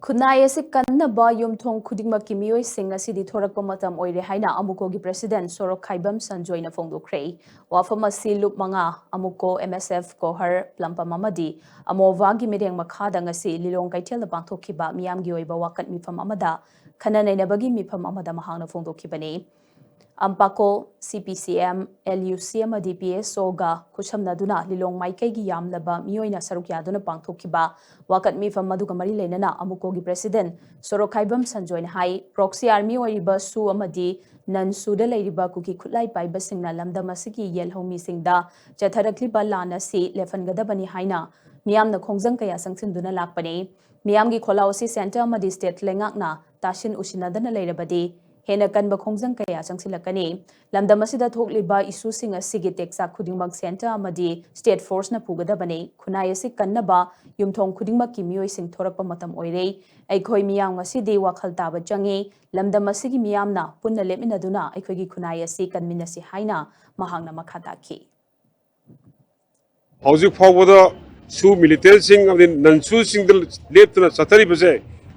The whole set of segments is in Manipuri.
Khunai asi kannaba yumthong khudingmaki mioi sing asidi thorakpa matam oire haina Amuco gi president Thorakpa sanjoina phongdokhrei wafam asi lup manga Amuco MSF kohar plampam amadi amova gi mireng makhada ngasi lilong kaithel pangthokhiba miyam gi oiba wakat mifam amada khana nainabagi mifam amada mahangna phongdokhibani Ampako CPCM LUCM DPSO ga Kushamna Duna Lilong Maikegi Yamlaba Mioina Sarukya Duna Pangthokiba Wakat Mifam Maduga Mari Lenana Amuco gi President Thorakpa Sanjoin Hai Proxy Army Oiriba Su Amadi Nan Suda Lairiba Kuki Kutlai Paiba Singna Lamda Masiki Yelhomi Singda Jatharakliba Lana Si Lefangadabani Haina Miyamna Khongjang Kaya Sangsin Duna Lakpani Miyamgi Kholausi Center Amadi State Lengakna Tashin Ushinadana Lairabadi Hena kanba khongjang kaya changsilakani lamdam asida thokliba issue sing asigi teksa khudingmak center amadi state force na pugadabani khunai asi kannaba yumthong khudingmak ki mioi sing thorakpa matam oire aikhoi miyam ngasidi wakhal taba changi lamdam asigi miyamna punna leminaduna aikhoi gi khunai asi kanminasi haina mahangna makhata ki Housing forward su military sing nansu single leptuna satari base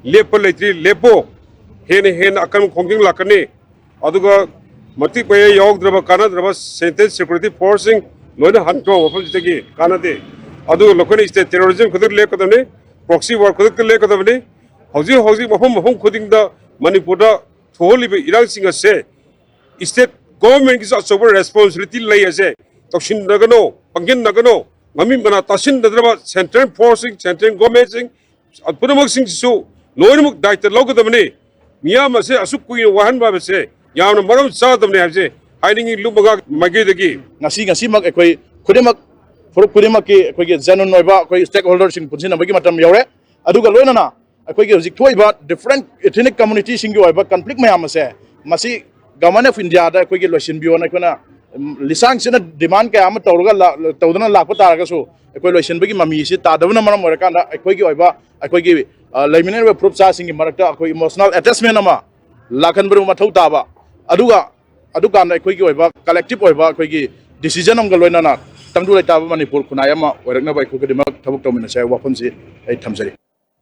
lepo letri lepo hen akan khongjing lakane aduga mati pay yog draba kana draba sentence security forcing loina hanto wafam jitagi kana de adu lokani state terrorism khudur le kadane proxy war khudur le kadane hauji wafam khuding da Manipur da tholi be irang singa se state government is also responsibility lay ase tokshin nagano pangin nagano mami bana tashin draba central forcing central government sing apunamak sing su loina muk daita logadamne Miyam ase asuk kuin wahan ba bese yamna maram sadamne habse hiding lubaga magidagi ngasi mak ekoi khudemak ki ekoi ge janun noiba ekoi stakeholders sing punjina bagi matam yore aduga loina na ekoi ge hojik thoiba different ethnic community sing ge oiba conflict mayam ase masi government of India da ekoi ge losin bion ekona lisang sina demand ka am tawdana lakpa taraga so ekoi losin bagi mami si tadabna maram ore kanda ekoi ge oiba ekoi ge Liminary proof charging in Marakta, emotional attachment ama Lakan Bru Matau Taba, Adukan, collective Oiba, decision on Galona, Tandu Taba Manipur, Kunayama, or Naba Kukadim, Tabuk Dominance, Wapansi, 8 times a day.